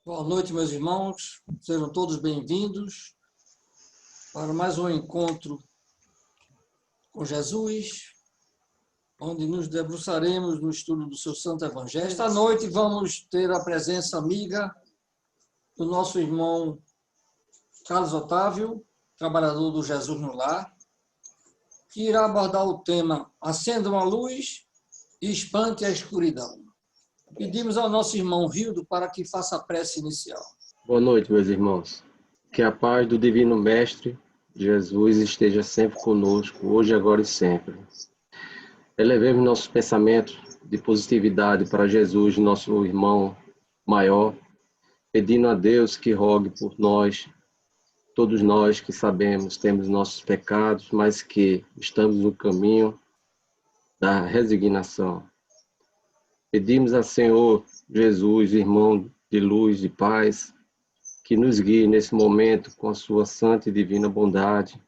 Boa noite, meus irmãos. Sejam todos bem-vindos para mais um encontro com Jesus, onde nos debruçaremos no estudo do seu Santo Evangelho. Esta noite vamos ter a presença amiga do nosso irmão Carlos Otávio, trabalhador do Jesus no Lar, que irá abordar o tema Acenda uma luz e espante a escuridão. Pedimos ao nosso irmão Rildo para que faça a prece inicial. Boa noite, meus irmãos. Que a paz do Divino Mestre Jesus esteja sempre conosco, hoje, agora e sempre. Elevemos nossos pensamentos de positividade para Jesus, nosso irmão maior, pedindo a Deus que rogue por nós, todos nós que sabemos, temos nossos pecados, mas que estamos no caminho da resignação. Pedimos a Senhor Jesus, irmão de luz e paz, que nos guie nesse momento com a sua santa e divina bondade,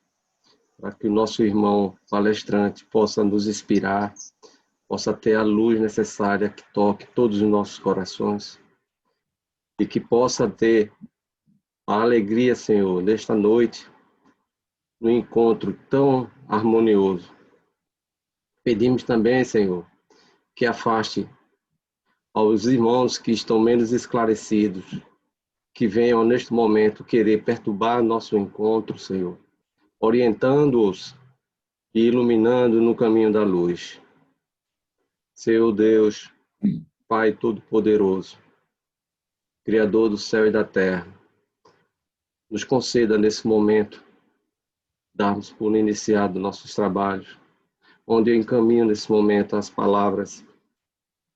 para que o nosso irmão palestrante possa nos inspirar, possa ter a luz necessária que toque todos os nossos corações e que possa ter a alegria, Senhor, nesta noite, no encontro tão harmonioso. Pedimos também, Senhor, que afaste aos irmãos que estão menos esclarecidos, que venham neste momento querer perturbar nosso encontro, Senhor, orientando-os e iluminando no caminho da luz. Senhor Deus, Pai Todo-Poderoso, Criador do céu e da terra, nos conceda nesse momento darmos por iniciado nossos trabalhos, onde eu encaminho nesse momento as palavras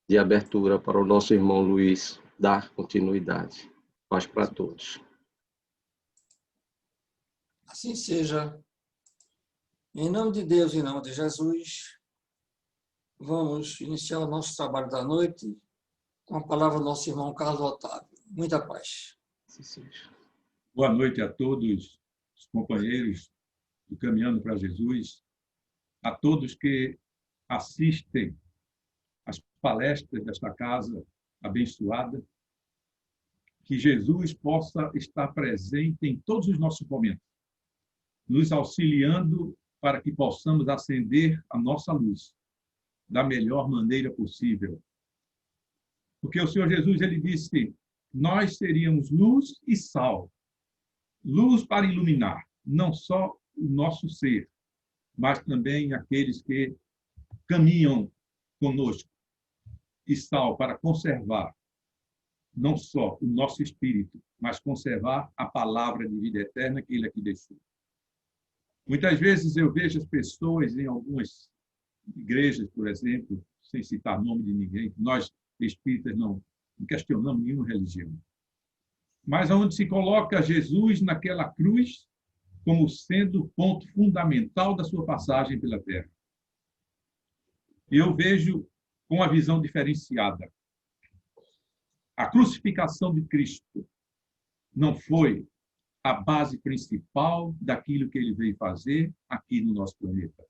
de abertura para o nosso irmão Luiz dar continuidade. Paz para todos. Assim seja. Em nome de Deus e em nome de Jesus, vamos iniciar o nosso trabalho da noite com a palavra do nosso irmão Carlos Otávio. Muita paz. Assim seja. Boa noite a todos os companheiros do Caminhando para Jesus, a todos que assistem às palestras desta casa abençoada, que Jesus possa estar presente em todos os nossos momentos, nos auxiliando para que possamos acender a nossa luz da melhor maneira possível. Porque o Senhor Jesus, ele disse, nós seríamos luz e sal, luz para iluminar, não só o nosso ser, mas também aqueles que caminham conosco, e sal para conservar não só o nosso espírito, mas conservar a palavra de vida eterna que ele aqui deixou. Muitas vezes eu vejo as pessoas em algumas igrejas, por exemplo, sem citar nome de ninguém, nós espíritas não questionamos nenhuma religião, mas onde se coloca Jesus naquela cruz como sendo o ponto fundamental da sua passagem pela terra. Eu vejo com a visão diferenciada. A crucificação de Cristo não foi a base principal daquilo que ele veio fazer aqui no nosso planeta.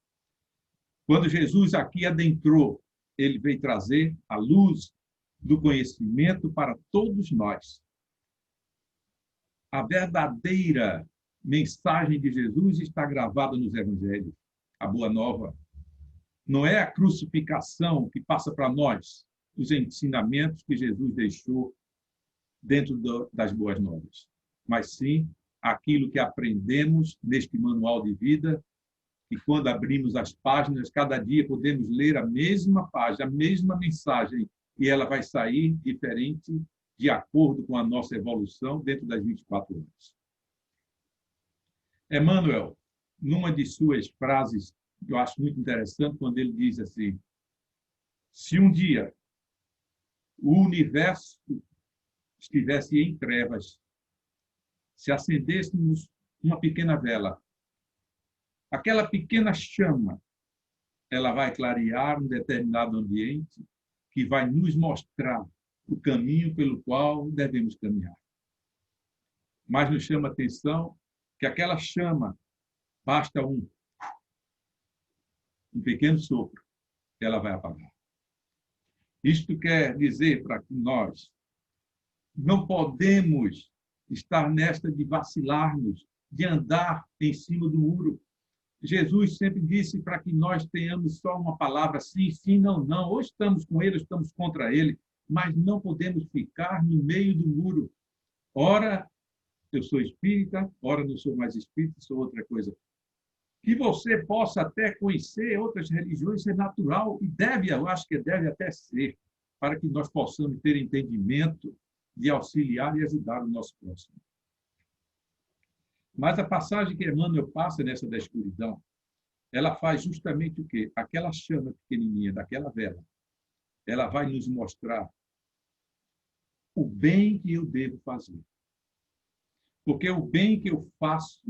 Quando Jesus aqui adentrou, ele veio trazer a luz do conhecimento para todos nós. A verdadeira mensagem de Jesus está gravada nos evangelhos, a boa nova. Não é a crucificação que passa para nós os ensinamentos que Jesus deixou dentro das boas novas, mas sim aquilo que aprendemos neste manual de vida, e quando abrimos as páginas, cada dia podemos ler a mesma página, a mesma mensagem, e ela vai sair diferente de acordo com a nossa evolução dentro das 24 horas. Emmanuel, numa de suas frases, que eu acho muito interessante, quando ele diz assim, se um dia o universo estivesse em trevas, se acendêssemos uma pequena vela, aquela pequena chama, ela vai clarear um determinado ambiente que vai nos mostrar o caminho pelo qual devemos caminhar. Mas nos chama a atenção que aquela chama, basta um pequeno sopro, ela vai apagar. Isto quer dizer para que nós Não podemos estar nesta de vacilarmos, de andar em cima do muro. Jesus sempre disse para que nós tenhamos só uma palavra, sim, sim, não, não. Ou estamos com ele, ou estamos contra ele, mas não podemos ficar no meio do muro. Ora, eu sou espírita, ora não sou mais espírita, sou outra coisa. Que você possa até conhecer outras religiões, isso é natural e deve, eu acho que deve até ser, para que nós possamos ter entendimento de auxiliar e ajudar o nosso próximo. Mas a passagem que Emmanuel passa nessa da escuridão, ela faz justamente o quê? Aquela chama pequenininha daquela vela, ela vai nos mostrar o bem que eu devo fazer. Porque o bem que eu faço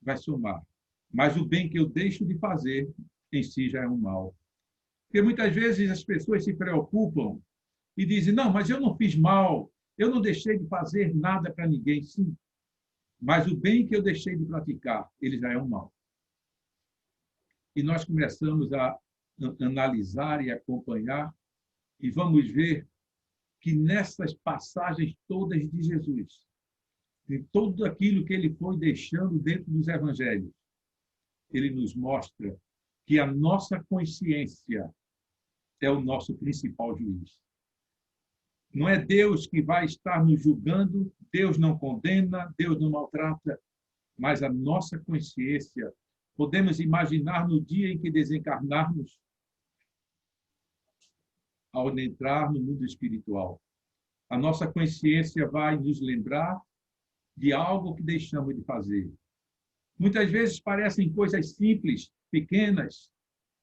vai somar. Mas o bem que eu deixo de fazer, em si, já é um mal. Porque muitas vezes as pessoas se preocupam e dizem, não, mas eu não fiz mal, eu não deixei de fazer nada para ninguém. Sim, mas o bem que eu deixei de praticar, ele já é um mal. E nós começamos a analisar e acompanhar e vamos ver que nessas passagens todas de Jesus, em tudo aquilo que ele foi deixando dentro dos evangelhos, ele nos mostra que a nossa consciência é o nosso principal juiz. Não é Deus que vai estar nos julgando, Deus não condena, Deus não maltrata, mas a nossa consciência, podemos imaginar no dia em que desencarnarmos, ao entrar no mundo espiritual. A nossa consciência vai nos lembrar de algo que deixamos de fazer. Muitas vezes parecem coisas simples, pequenas,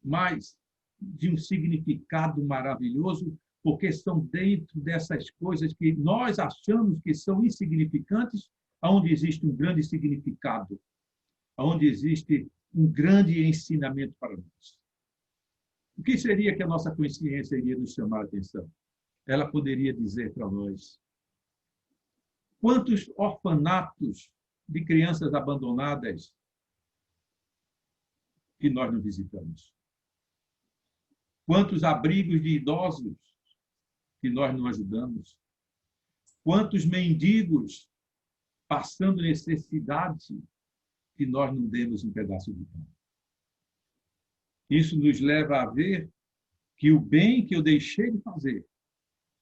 mas de um significado maravilhoso, porque são dentro dessas coisas que nós achamos que são insignificantes, onde existe um grande significado, onde existe um grande ensinamento para nós. O que seria que a nossa consciência iria nos chamar a atenção? Ela poderia dizer para nós: quantos orfanatos de crianças abandonadas que nós não visitamos? Quantos abrigos de idosos que nós não ajudamos? Quantos mendigos passando necessidade que nós não demos um pedaço de pão? Isso nos leva a ver que o bem que eu deixei de fazer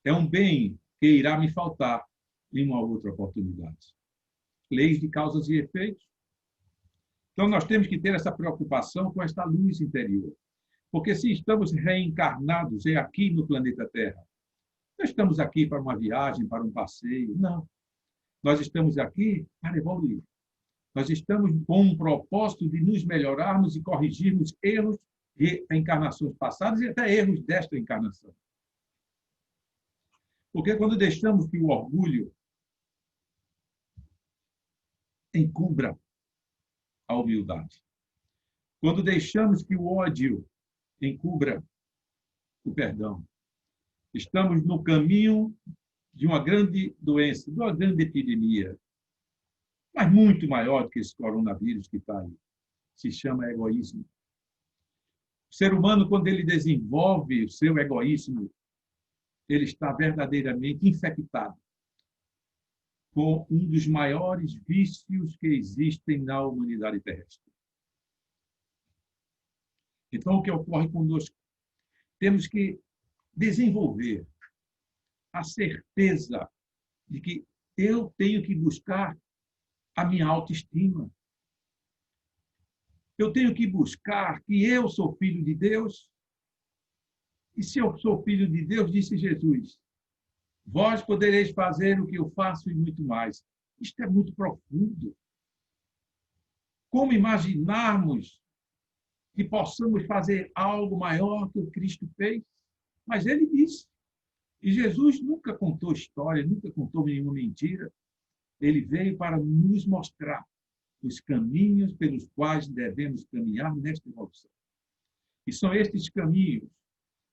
é um bem que irá me faltar em uma outra oportunidade. Leis de causas e efeitos. Então, nós temos que ter essa preocupação com esta luz interior. Porque se estamos reencarnados aqui no planeta Terra, não estamos aqui para uma viagem, para um passeio, não. Nós estamos aqui para evoluir. Nós estamos com um propósito de nos melhorarmos e corrigirmos erros de encarnações passadas e até erros desta encarnação. Porque quando deixamos que o orgulho encubra a humildade, quando deixamos que o ódio encubra o perdão, estamos no caminho de uma grande doença, de uma grande epidemia, mas muito maior do que esse coronavírus que está aí. Se chama egoísmo. O ser humano, quando ele desenvolve o seu egoísmo, ele está verdadeiramente infectado com um dos maiores vícios que existem na humanidade terrestre. Então, o que ocorre conosco? Temos que desenvolver a certeza de que eu tenho que buscar a minha autoestima. Eu tenho que buscar que eu sou filho de Deus. E se eu sou filho de Deus, disse Jesus, vós podereis fazer o que eu faço e muito mais. Isto é muito profundo. Como imaginarmos que possamos fazer algo maior que o Cristo fez? Mas ele disse. E Jesus nunca contou história, nunca contou nenhuma mentira. Ele veio para nos mostrar os caminhos pelos quais devemos caminhar nesta evolução. E são estes caminhos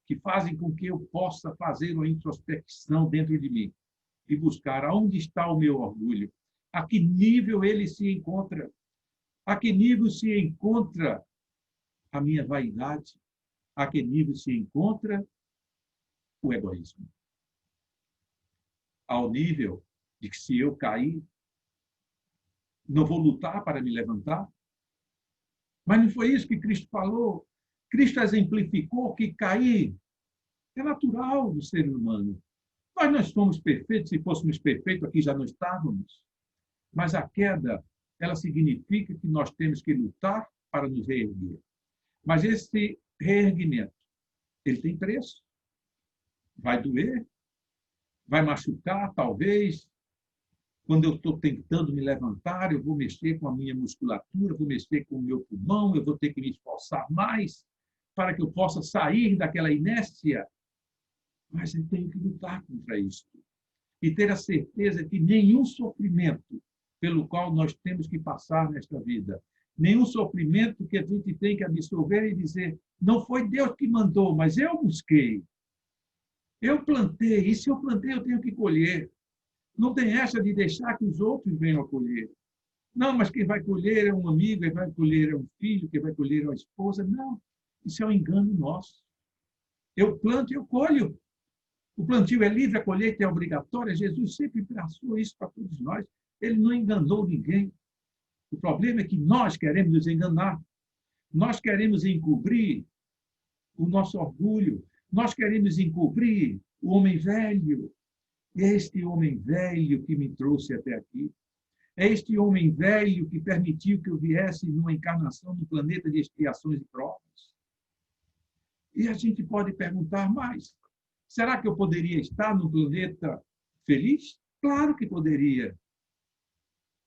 que fazem com que eu possa fazer uma introspecção dentro de mim e buscar aonde está o meu orgulho, a que nível ele se encontra, a que nível se encontra a minha vaidade, a que nível se encontra o egoísmo. ao nível de que se eu cair, não vou lutar para me levantar? Mas não foi isso que Cristo falou. Cristo exemplificou que cair é natural do ser humano. Nós não somos perfeitos, se fôssemos perfeitos, aqui já não estávamos. Mas a queda, ela significa que nós temos que lutar para nos reerguer. Mas esse reerguimento, ele tem preço. Vai doer, vai machucar, talvez. Quando eu estou tentando me levantar, eu vou mexer com a minha musculatura, vou mexer com o meu pulmão, eu vou ter que me esforçar mais para que eu possa sair daquela inércia. Mas eu tenho que lutar contra isso. E ter a certeza que nenhum sofrimento pelo qual nós temos que passar nesta vida, nenhum sofrimento que a gente tem que absorver e dizer, não foi Deus que mandou, mas eu busquei. Eu plantei, e se eu plantei, eu tenho que colher. Não tem essa de deixar que os outros venham a colher. Não, mas quem vai colher é um amigo, quem vai colher é um filho, quem vai colher é uma esposa. Não, isso é um engano nosso. Eu planto e eu colho. O plantio é livre, a colheita é obrigatória. Jesus sempre passou isso para todos nós. Ele não enganou ninguém. O problema é que nós queremos nos enganar. Nós queremos encobrir o nosso orgulho. Nós queremos encobrir o homem velho. E é este homem velho que me trouxe até aqui. É este homem velho que permitiu que eu viesse numa encarnação no planeta de expiações e provas. E a gente pode perguntar mais. Será que eu poderia estar num planeta feliz? Claro que poderia.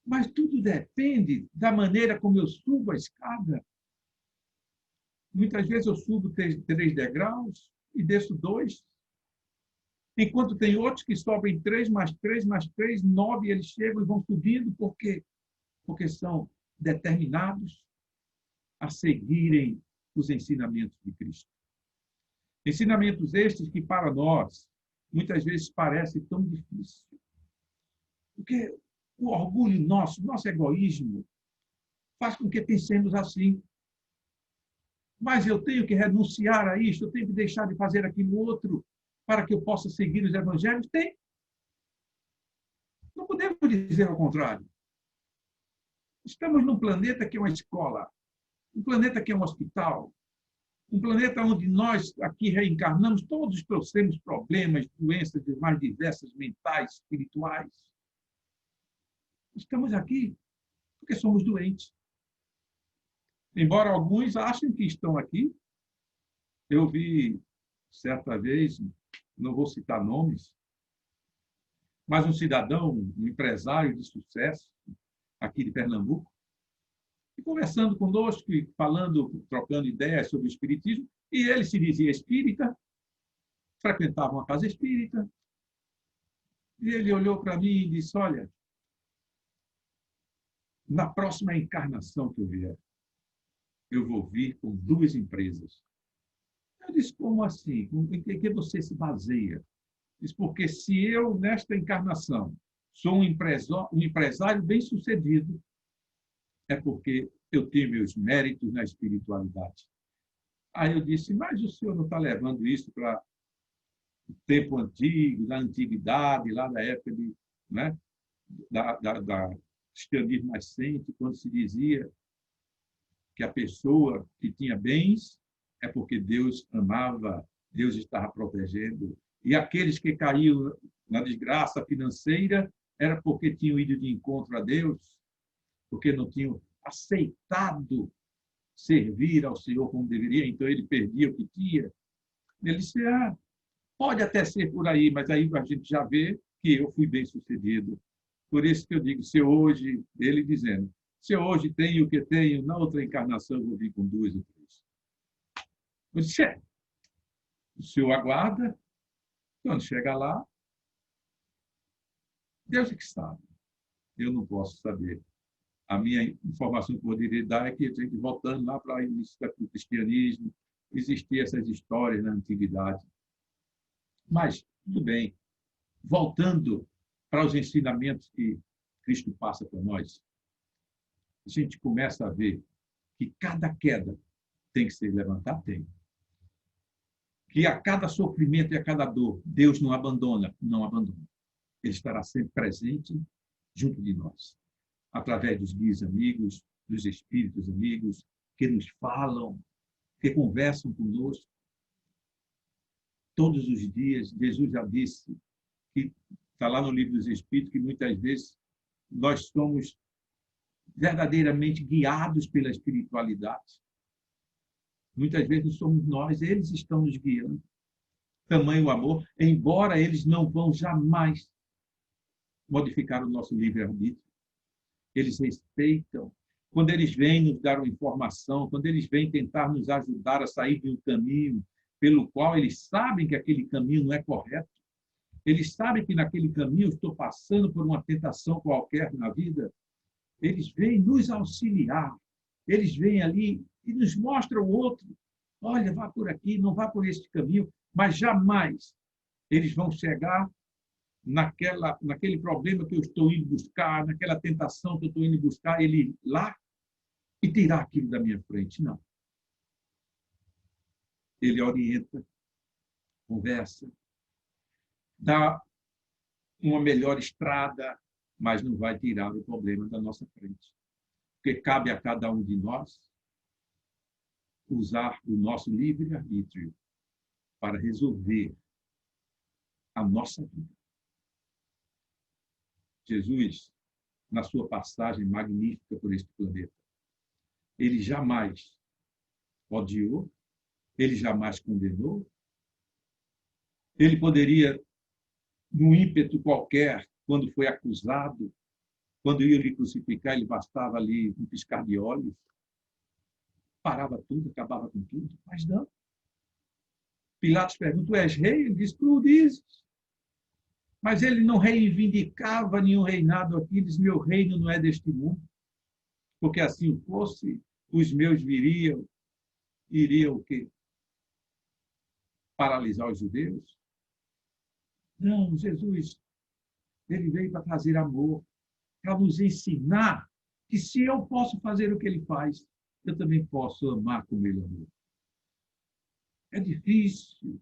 Mas tudo depende da maneira como eu subo a escada. Muitas vezes eu subo 3 degraus e desço 2. Enquanto tem outros que sobem 3 mais 3 mais 3, 9, e eles chegam e vão subindo. Por quê? Porque são determinados a seguirem os ensinamentos de Cristo. Ensinamentos estes que, para nós, muitas vezes parecem tão difíceis. Porque o orgulho nosso, nosso egoísmo, faz com que pensemos assim. Mas eu tenho que renunciar a isto, eu tenho que deixar de fazer aquilo outro, para que eu possa seguir os evangelhos? Tem. Não podemos dizer ao contrário. Estamos num planeta que é uma escola, um planeta que é um hospital, um planeta onde nós aqui reencarnamos, todos temos problemas, doenças mais diversas, mentais, espirituais. Estamos aqui porque somos doentes. Embora alguns achem que estão aqui, eu vi certa vez, não vou citar nomes, mas um cidadão, um empresário de sucesso aqui de Pernambuco, e conversando conosco, falando, trocando ideias sobre o espiritismo, e ele se dizia espírita, frequentava uma casa espírita, e ele olhou para mim e disse, olha, na próxima encarnação que eu vier, eu vou vir com 2 empresas. Eu disse, como assim? Em que você se baseia? Diz, porque se eu, nesta encarnação, sou um empresário bem-sucedido, é porque eu tenho meus méritos na espiritualidade. Aí eu disse, mas o senhor não está levando isso para o tempo antigo, da antiguidade, lá da época de, né, da cristianismo nascente, quando se dizia que a pessoa que tinha bens é porque Deus amava, Deus estava protegendo. E aqueles que caíram na desgraça financeira era porque tinham ido de encontro a Deus, porque não tinham aceitado servir ao Senhor como deveria, então ele perdia o que tinha. Ele disse, pode até ser por aí, mas aí a gente já vê que eu fui bem sucedido. Por isso que eu digo, se hoje, ele dizendo, se eu hoje tenho o que tenho, na outra encarnação eu vou vir com 2 ou 3. Eu disse, o senhor aguarda, quando chega lá, Deus é que sabe. Eu não posso saber. A minha informação que eu poderia dar é que a gente, voltando lá para o início do cristianismo, existiam essas histórias na antiguidade. Mas, tudo bem. Voltando para os ensinamentos que Cristo passa para nós, a gente começa a ver que cada queda tem que se levantar, tem. Que a cada sofrimento e a cada dor, Deus não abandona, não abandona. Ele estará sempre presente junto de nós, através dos guias amigos, dos espíritos amigos, que nos falam, que conversam conosco. Todos os dias, Jesus já disse, que está lá no livro dos Espíritos, que muitas vezes nós somos verdadeiramente guiados pela espiritualidade. Muitas vezes não somos nós, eles estão nos guiando. Tamanho amor, embora eles não vão jamais modificar o nosso livre-arbítrio. Eles respeitam. Quando eles vêm nos dar uma informação, quando eles vêm tentar nos ajudar a sair de um caminho pelo qual eles sabem que aquele caminho não é correto, eles sabem que naquele caminho eu estou passando por uma tentação qualquer na vida, eles vêm nos auxiliar, eles vêm ali e nos mostram o outro. Olha, vá por aqui, não vá por este caminho, mas jamais eles vão chegar naquele problema que eu estou indo buscar, naquela tentação que eu estou indo buscar, ele ir lá e tirar aquilo da minha frente. Não. Ele orienta, conversa, dá uma melhor estrada, mas não vai tirar o problema da nossa frente. Porque cabe a cada um de nós usar o nosso livre-arbítrio para resolver a nossa vida. Jesus, na sua passagem magnífica por este planeta, ele jamais odiou, ele jamais condenou. Ele poderia, num ímpeto qualquer, quando foi acusado, quando ia lhe crucificar, ele bastava ali um piscar de olhos, parava tudo, acabava com tudo, mas não. Pilatos pergunta, tu és rei? Ele diz, tu dizes. Mas ele não reivindicava nenhum reinado aqui, diz, meu reino não é deste mundo. Porque assim fosse, os meus iriam o quê? Paralisar os judeus? Não, Jesus, ele veio para trazer amor, para nos ensinar que se eu posso fazer o que ele faz, eu também posso amar como ele amou. É difícil,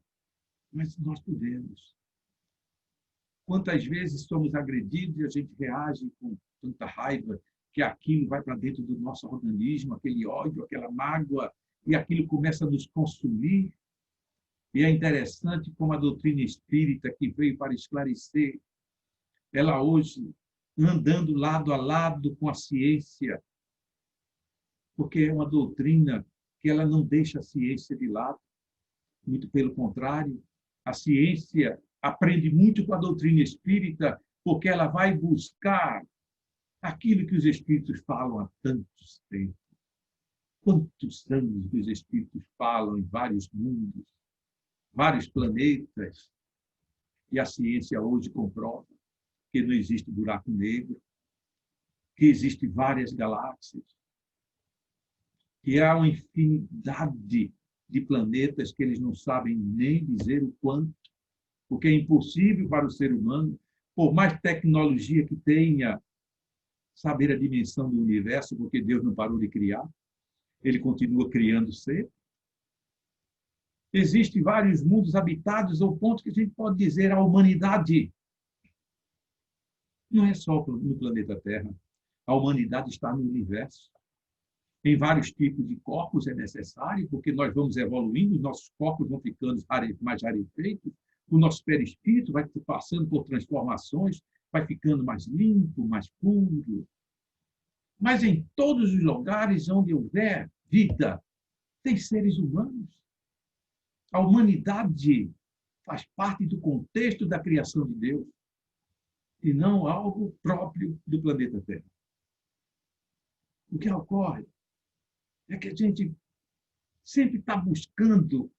mas nós podemos. Quantas vezes somos agredidos e a gente reage com tanta raiva que aquilo vai para dentro do nosso organismo, aquele ódio, aquela mágoa, e aquilo começa a nos consumir. E é interessante como a doutrina espírita, que veio para esclarecer, ela hoje andando lado a lado com a ciência, porque é uma doutrina que ela não deixa a ciência de lado. Muito pelo contrário, a ciência aprende muito com a doutrina espírita, porque ela vai buscar aquilo que os espíritos falam há tantos tempos. Quantos anos que os espíritos falam em vários mundos, vários planetas, e a ciência hoje comprova que não existe buraco negro, que existem várias galáxias, que há uma infinidade de planetas que eles não sabem nem dizer o quanto, porque é impossível para o ser humano, por mais tecnologia que tenha, saber a dimensão do universo, porque Deus não parou de criar, ele continua criando sempre. Existem vários mundos habitados ao ponto que a gente pode dizer a humanidade não é só no planeta Terra. A humanidade está no universo. Em vários tipos de corpos é necessário, porque nós vamos evoluindo, nossos corpos vão ficando mais rarefeitos, o nosso perispírito vai passando por transformações, vai ficando mais limpo, mais puro. Mas em todos os lugares onde houver vida, tem seres humanos. A humanidade faz parte do contexto da criação de Deus e não algo próprio do planeta Terra. O que ocorre é que a gente sempre está buscando,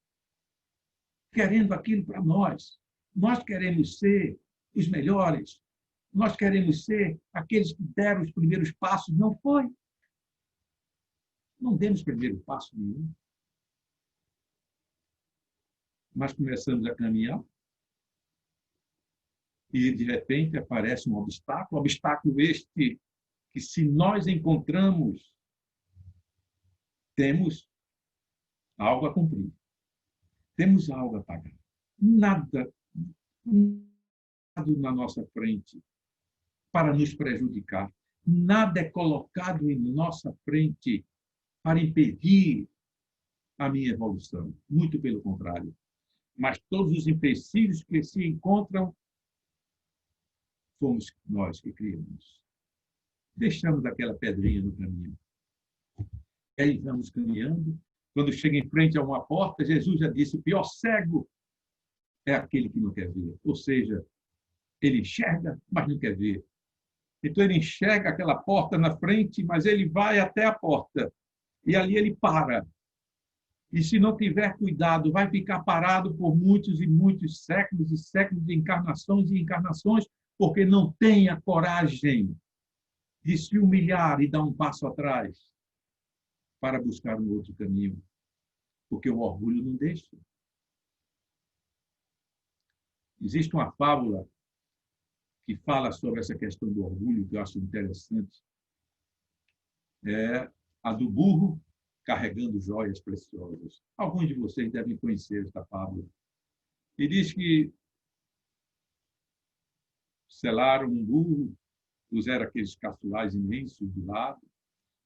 querendo aquilo para nós. Nós queremos ser os melhores. Nós queremos ser aqueles que deram os primeiros passos. Não foi. Não demos primeiro passo nenhum. Mas começamos a caminhar e, de repente, aparece um obstáculo este que, se nós encontramos, temos algo a cumprir. Temos algo a pagar. Nada na nossa frente para nos prejudicar. Nada é colocado em nossa frente para impedir a minha evolução. Muito pelo contrário. Mas todos os empecilhos que se encontram, fomos nós que criamos. Deixamos aquela pedrinha no caminho. E aí vamos caminhando. Quando chega em frente a uma porta, Jesus já disse, o pior cego é aquele que não quer ver. Ou seja, ele enxerga, mas não quer ver. Então ele enxerga aquela porta na frente, mas ele vai até a porta. E ali ele para. E se não tiver cuidado, vai ficar parado por muitos e muitos séculos e séculos de encarnações e encarnações, porque não tem a coragem de se humilhar e dar um passo atrás para buscar um outro caminho, porque o orgulho não deixa. Existe uma fábula que fala sobre essa questão do orgulho, que eu acho interessante. É a do burro carregando joias preciosas. Alguns de vocês devem conhecer esta fábula. E diz que selaram um burro, puseram aqueles caçulais imensos do lado,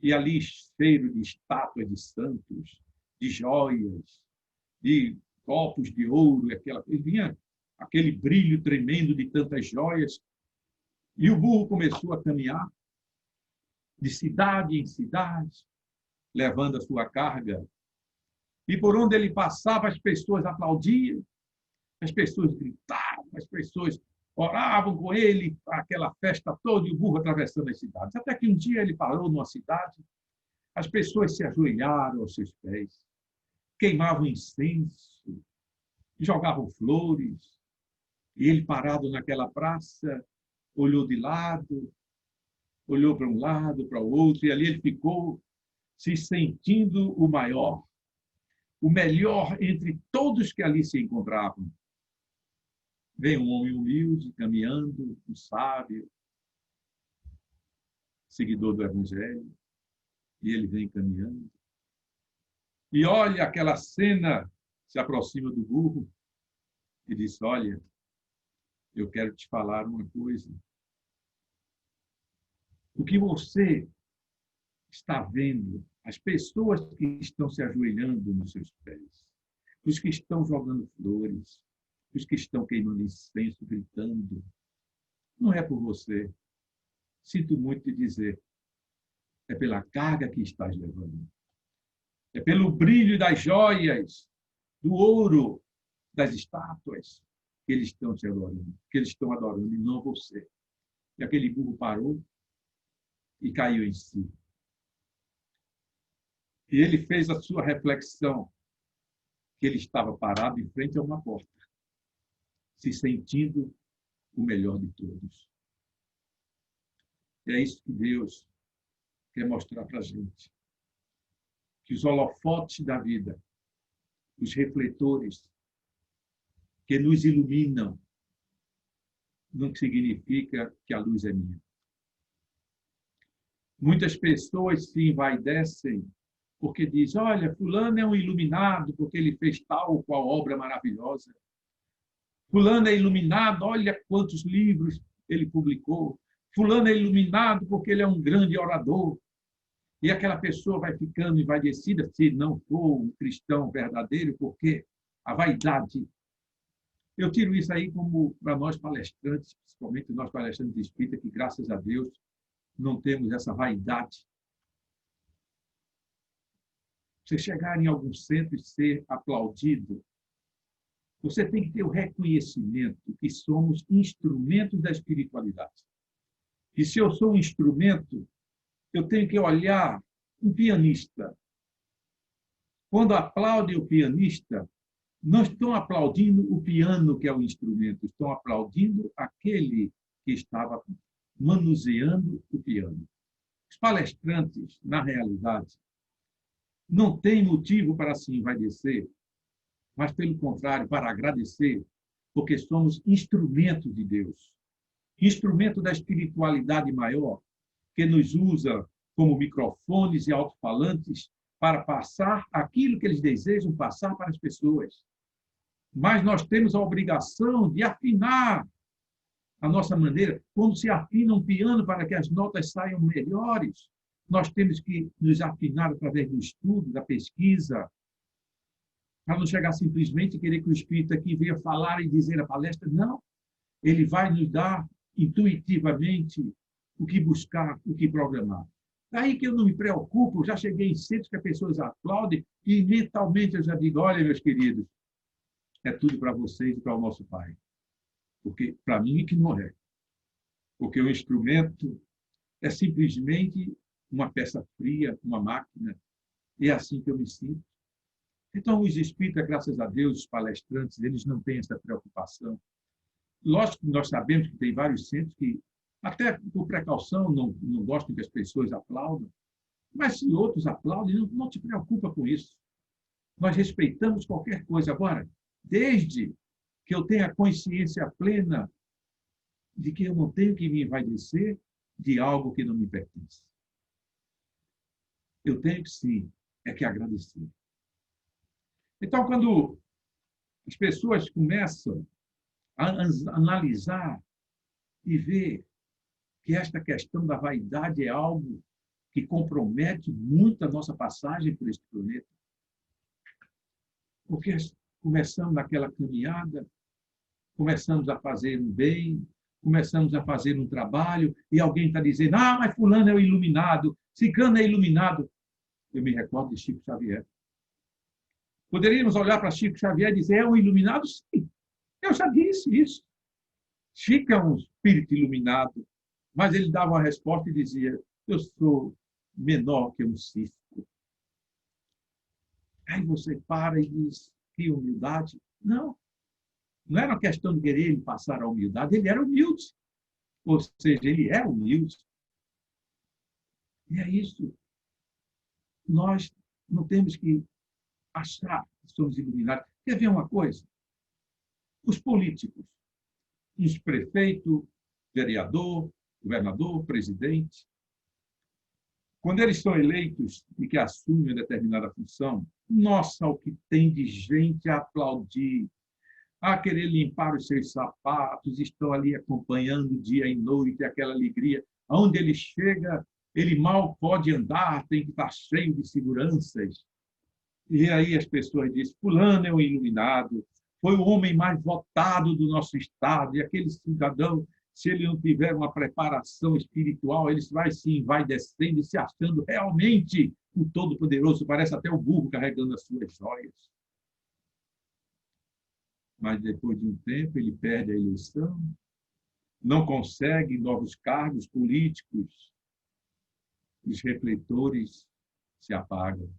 e ali cheiro de estátuas de santos, de joias, de copos de ouro, e vinha aquele brilho tremendo de tantas joias. E o burro começou a caminhar de cidade em cidade, levando a sua carga. E por onde ele passava, as pessoas aplaudiam, as pessoas gritavam, as pessoas oravam com ele, aquela festa toda, e o burro atravessando as cidades. Até que um dia ele parou numa cidade, as pessoas se ajoelharam aos seus pés, queimavam incenso, jogavam flores, e ele, parado naquela praça, olhou de lado, olhou para um lado, para o outro, e ali ele ficou se sentindo o maior, o melhor entre todos que ali se encontravam. Vem um homem humilde, caminhando, um sábio, seguidor do Evangelho, e ele vem caminhando. E olha aquela cena, se aproxima do burro e diz, olha, eu quero te falar uma coisa. O que você está vendo, as pessoas que estão se ajoelhando nos seus pés, os que estão jogando flores, os que estão queimando incenso, gritando, não é por você. Sinto muito te dizer, é pela carga que estás levando. É pelo brilho das joias, do ouro, das estátuas, que eles estão te adorando, que eles estão adorando, e não você. E aquele burro parou e caiu em si. E ele fez a sua reflexão, que ele estava parado em frente a uma porta, se sentindo o melhor de todos. E é isso que Deus quer mostrar para a gente. Que os holofotes da vida, os refletores que nos iluminam, não significa que a luz é minha. Muitas pessoas se envaidecem porque dizem, olha, fulano é um iluminado porque ele fez tal ou qual obra maravilhosa. Fulano é iluminado, olha quantos livros ele publicou. Fulano é iluminado porque ele é um grande orador. E aquela pessoa vai ficando envaidecida se não for um cristão verdadeiro, porque a vaidade. Eu tiro isso aí como para nós palestrantes, principalmente nós palestrantes de espírita, que graças a Deus não temos essa vaidade. Você chegar em algum centro e ser aplaudido, você tem que ter o reconhecimento que somos instrumentos da espiritualidade. E se eu sou um instrumento, eu tenho que olhar um pianista. Quando aplaudem o pianista, não estão aplaudindo o piano, que é o instrumento, estão aplaudindo aquele que estava manuseando o piano. Os palestrantes, na realidade, não têm motivo para se envaidecer, mas, pelo contrário, para agradecer, porque somos instrumentos de Deus, instrumento da espiritualidade maior, que nos usa como microfones e alto-falantes para passar aquilo que eles desejam passar para as pessoas. Mas nós temos a obrigação de afinar a nossa maneira, como se afina um piano para que as notas saiam melhores. Nós temos que nos afinar através do estudo, da pesquisa, para não chegar simplesmente e querer que o Espírito aqui venha falar e dizer a palestra. Não, ele vai nos dar intuitivamente o que buscar, o que programar. Daí que eu não me preocupo, já cheguei em centros que as pessoas aplaudem e mentalmente eu já digo, olha, meus queridos, é tudo para vocês e para o nosso Pai. Porque para mim que não é. Porque o instrumento é simplesmente uma peça fria, uma máquina. E é assim que eu me sinto. Então, os espíritas, graças a Deus, os palestrantes, eles não têm essa preocupação. Lógico que nós sabemos que tem vários centros que, até por precaução, não gostam que as pessoas aplaudam. Mas se outros aplaudem, não te preocupa com isso. Nós respeitamos qualquer coisa. Agora, desde que eu tenha consciência plena de que eu não tenho que me envaidecer de algo que não me pertence. Eu tenho que, sim, que agradecer. Então, quando as pessoas começam a analisar e ver que esta questão da vaidade é algo que compromete muito a nossa passagem por este planeta, porque começamos naquela caminhada, começamos a fazer um bem, começamos a fazer um trabalho, e alguém está dizendo, mas fulano é o iluminado, ciclano é iluminado. Eu me recordo de Chico Xavier. Poderíamos olhar para Chico Xavier e dizer, é um iluminado? Sim, eu já disse isso. Chico é um espírito iluminado, mas ele dava uma resposta e dizia, eu sou menor que um cisco. Aí você para e diz, que humildade? Não. Não era uma questão de querer ele passar a humildade, ele era humilde. Ou seja, ele é humilde. E é isso. Nós não temos que achar que somos iluminados. Quer ver uma coisa? Os políticos, os prefeito, vereador, governador, presidente, quando eles são eleitos e que assumem uma determinada função, nossa, o que tem de gente a aplaudir, a querer limpar os seus sapatos, estão ali acompanhando dia e noite aquela alegria. Onde ele chega, ele mal pode andar, tem que estar cheio de seguranças. E aí as pessoas dizem, fulano é um iluminado, foi o homem mais votado do nosso Estado, e aquele cidadão, se ele não tiver uma preparação espiritual, ele vai descendo e se achando realmente o Todo-Poderoso, parece até o burro carregando as suas joias. Mas depois de um tempo ele perde a eleição, não consegue novos cargos políticos, os refletores se apagam.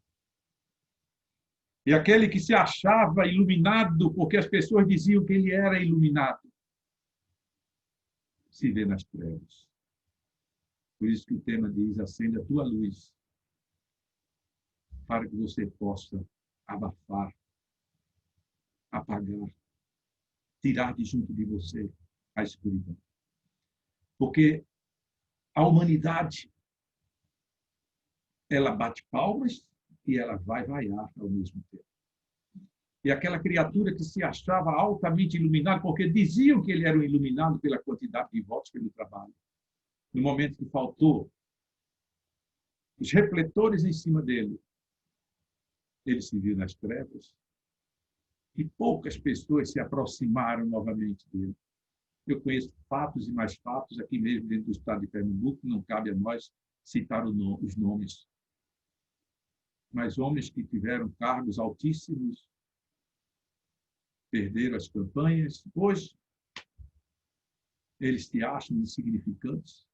E aquele que se achava iluminado, porque as pessoas diziam que ele era iluminado, se vê nas trevas. Por isso que o tema diz, acende a tua luz, para que você possa abafar, apagar, tirar de junto de você a escuridão. Porque a humanidade, ela bate palmas e ela vai vaiar ao mesmo tempo. E aquela criatura que se achava altamente iluminada, porque diziam que ele era um iluminado pela quantidade de votos pelo trabalho. No momento que faltou os refletores em cima dele, ele se viu nas trevas e poucas pessoas se aproximaram novamente dele. Eu conheço fatos e mais fatos aqui mesmo dentro do estado de Pernambuco, não cabe a nós citar os nomes. Mas homens que tiveram cargos altíssimos, perderam as campanhas, hoje eles se acham insignificantes,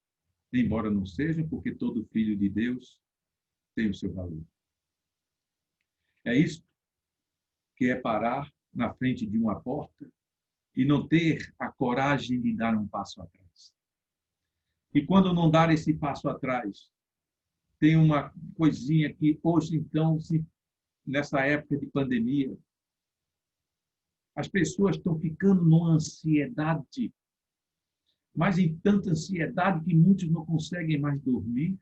embora não sejam, porque todo filho de Deus tem o seu valor. É isso que é parar na frente de uma porta e não ter a coragem de dar um passo atrás. E quando não dar esse passo atrás, tem uma coisinha que hoje, então, nessa época de pandemia, as pessoas estão ficando numa ansiedade, mas em tanta ansiedade que muitos não conseguem mais dormir,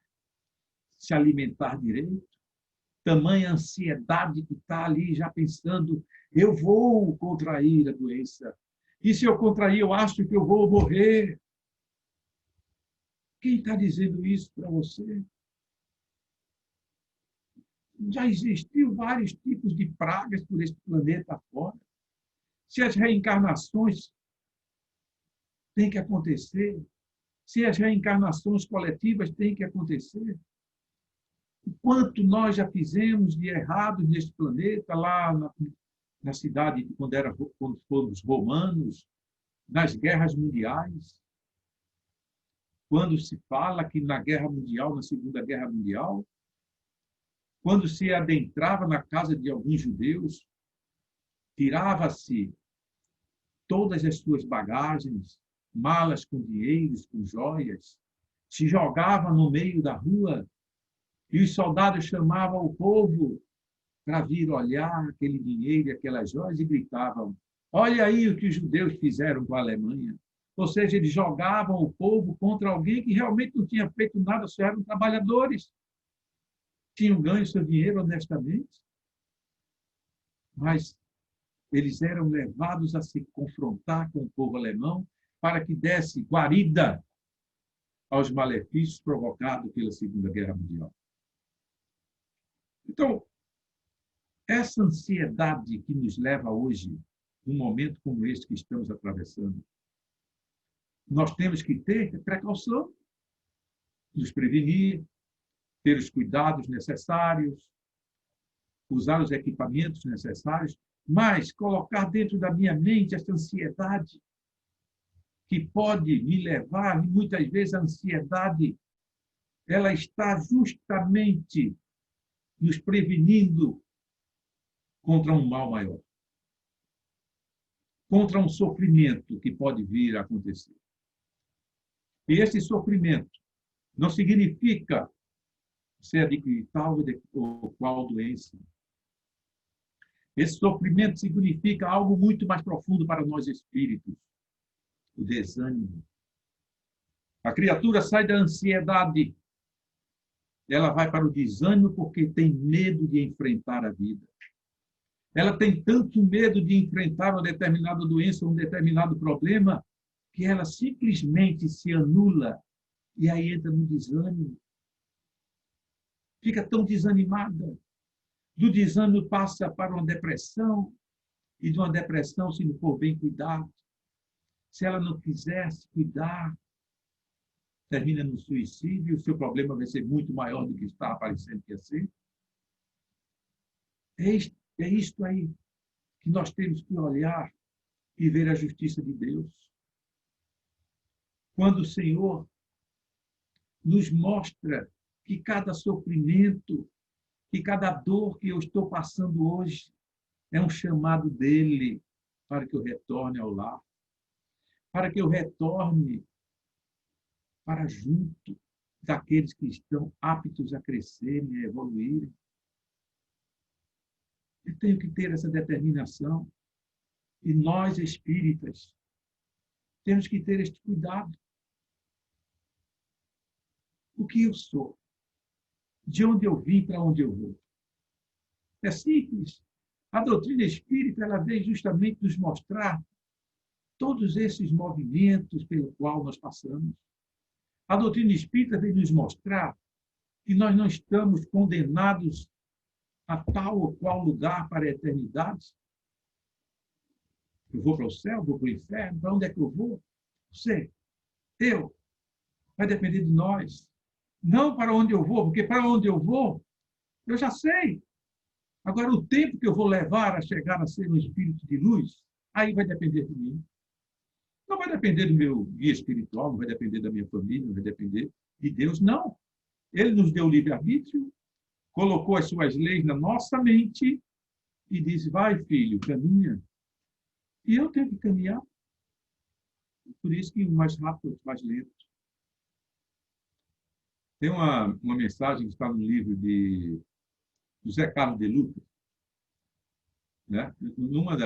se alimentar direito. Tamanha ansiedade que está ali já pensando, eu vou contrair a doença, E se eu contrair, eu acho que eu vou morrer. Quem está dizendo isso para você? Já existiu vários tipos de pragas por esse planeta fora. Se as reencarnações têm que acontecer, se as reencarnações coletivas têm que acontecer, o quanto nós já fizemos de errado neste planeta, lá na cidade, quando foram os romanos, nas guerras mundiais, quando se fala que na Guerra Mundial, na Segunda Guerra Mundial, quando se adentrava na casa de alguns judeus, tirava-se todas as suas bagagens, malas com dinheiros, com joias, se jogava no meio da rua e os soldados chamavam o povo para vir olhar aquele dinheiro e aquelas joias e gritavam: olha aí o que os judeus fizeram com a Alemanha. Ou seja, eles jogavam o povo contra alguém que realmente não tinha feito nada, só eram trabalhadores. Tinham ganho seu dinheiro honestamente, mas eles eram levados a se confrontar com o povo alemão para que desse guarida aos malefícios provocados pela Segunda Guerra Mundial. Então, essa ansiedade que nos leva hoje, num momento como este que estamos atravessando, nós temos que ter precaução, nos prevenir, ter os cuidados necessários, usar os equipamentos necessários, mas colocar dentro da minha mente essa ansiedade que pode me levar, e muitas vezes a ansiedade, ela está justamente nos prevenindo contra um mal maior, contra um sofrimento que pode vir a acontecer. E esse sofrimento não significa você adquirir tal ou qual doença. Esse sofrimento significa algo muito mais profundo para nós espíritos, o desânimo. A criatura sai da ansiedade, ela vai para o desânimo porque tem medo de enfrentar a vida. Ela tem tanto medo de enfrentar uma determinada doença, um determinado problema, que ela simplesmente se anula e aí entra no desânimo. Fica tão desanimada. Do desânimo passa para uma depressão, e de uma depressão, se não for bem cuidado, se ela não quiser se cuidar, termina no suicídio, o seu problema vai ser muito maior do que está aparecendo que ia ser. É isto aí que nós temos que olhar e ver a justiça de Deus. Quando o Senhor nos mostra que cada sofrimento, que cada dor que eu estou passando hoje é um chamado dele para que eu retorne ao lar, para que eu retorne para junto daqueles que estão aptos a crescerem, a evoluírem. Eu tenho que ter essa determinação. E nós, espíritas, temos que ter este cuidado. O que eu sou? De onde eu vim, para onde eu vou? É simples. A doutrina espírita, ela vem justamente nos mostrar todos esses movimentos pelo qual nós passamos. A doutrina espírita vem nos mostrar que nós não estamos condenados a tal ou qual lugar para a eternidade. Eu vou para o céu, vou para o inferno, para onde é que eu vou? Você, eu, vai depender de nós. Não para onde eu vou, porque para onde eu vou, eu já sei. Agora, o tempo que eu vou levar a chegar a ser um espírito de luz, aí vai depender de mim. Não vai depender do meu guia espiritual, não vai depender da minha família, não vai depender de Deus, não. Ele nos deu o livre-arbítrio, colocou as suas leis na nossa mente e disse: vai, filho, caminha. E eu tenho que caminhar. Por isso que o mais rápido, o mais lento. Tem uma mensagem que está no livro de José Carlos de Lucas, né? Numa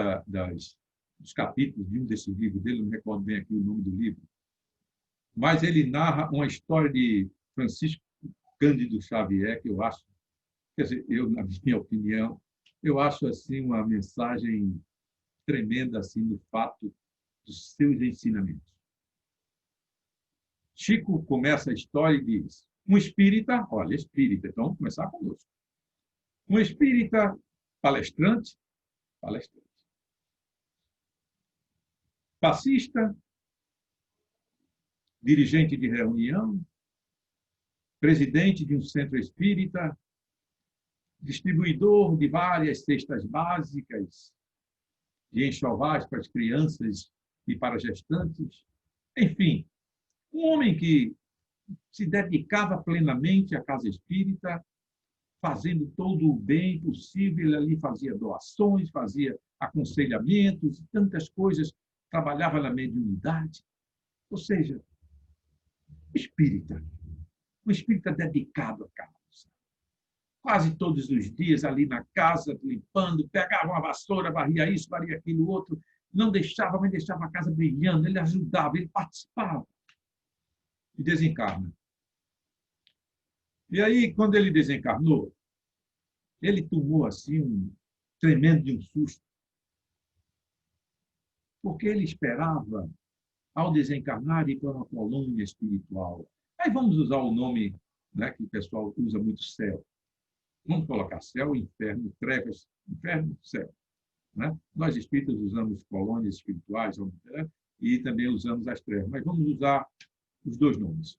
dos capítulos de um desses livros dele, não me recordo bem aqui o nome do livro, mas ele narra uma história de Francisco Cândido Xavier, que eu acho, quer dizer, eu, na minha opinião, eu acho assim uma mensagem tremenda assim no fato dos seus ensinamentos. Chico começa a história e diz: um espírita, olha, espírita, então vamos começar conosco. Um espírita palestrante, passista, dirigente de reunião, presidente de um centro espírita, distribuidor de várias cestas básicas, de enxovais para as crianças e para gestantes. Enfim, um homem que se dedicava plenamente à casa espírita, fazendo todo o bem possível. Ele ali fazia doações, fazia aconselhamentos, tantas coisas, trabalhava na mediunidade. Ou seja, um espírita dedicado à casa. Quase todos os dias ali na casa, limpando, pegava uma vassoura, varria isso, varria aquilo, outro, não deixava, mas deixava a casa brilhando, ele ajudava, ele participava. E desencarna. E aí, quando ele desencarnou, ele tomou assim um tremendo de um susto, porque ele esperava, ao desencarnar, ir para uma colônia espiritual. Aí vamos usar o nome, né, que o pessoal usa muito, céu. Vamos colocar céu, inferno, trevas, inferno, céu. Né? Nós espíritas usamos colônias espirituais, né? E também usamos as trevas, mas vamos usar os dois nomes.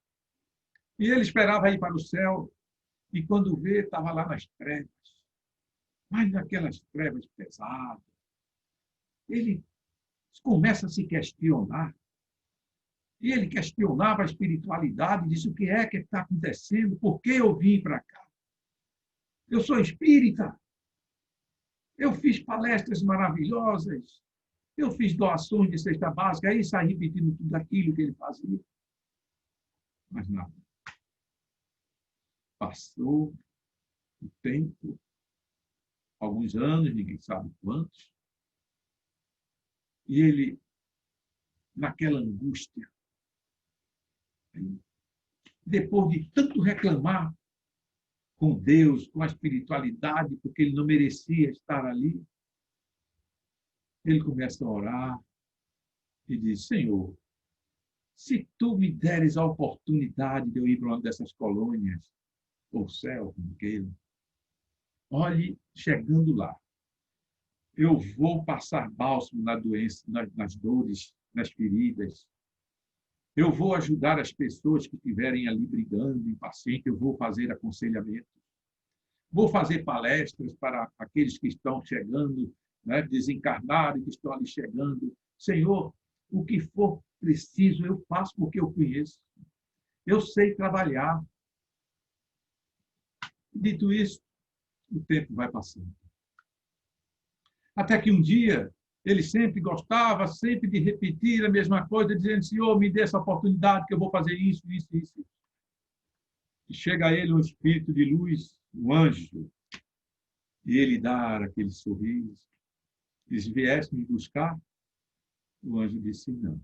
E ele esperava ir para o céu, e quando vê, estava lá nas trevas. Mas naquelas trevas pesadas, ele começa a se questionar. E ele questionava a espiritualidade, disse: o que é que está acontecendo? Por que eu vim para cá? Eu sou espírita. Eu fiz palestras maravilhosas. Eu fiz doações de cesta básica. Aí saí repetindo tudo aquilo que ele fazia. Mas nada. Passou o tempo, alguns anos, ninguém sabe quantos, e ele, naquela angústia, depois de tanto reclamar com Deus, com a espiritualidade, porque ele não merecia estar ali, ele começa a orar e diz: Senhor, se tu me deres a oportunidade de eu ir para uma dessas colônias, ou céu, como queira, olhe, chegando lá, eu vou passar bálsamo na doença, nas dores, nas feridas. Eu vou ajudar as pessoas que estiverem ali brigando, impacientes. Eu vou fazer aconselhamento. Vou fazer palestras para aqueles que estão chegando, né, desencarnados, que estão ali chegando. Senhor, o que for preciso, eu faço porque eu conheço. Eu sei trabalhar. Dito isso, o tempo vai passando. Até que um dia, ele sempre gostava, sempre de repetir a mesma coisa, dizendo: Senhor, me dê essa oportunidade que eu vou fazer isso. E chega a ele um espírito de luz, um anjo, e ele dá aquele sorriso. Diz: vieste me buscar? O anjo disse: não.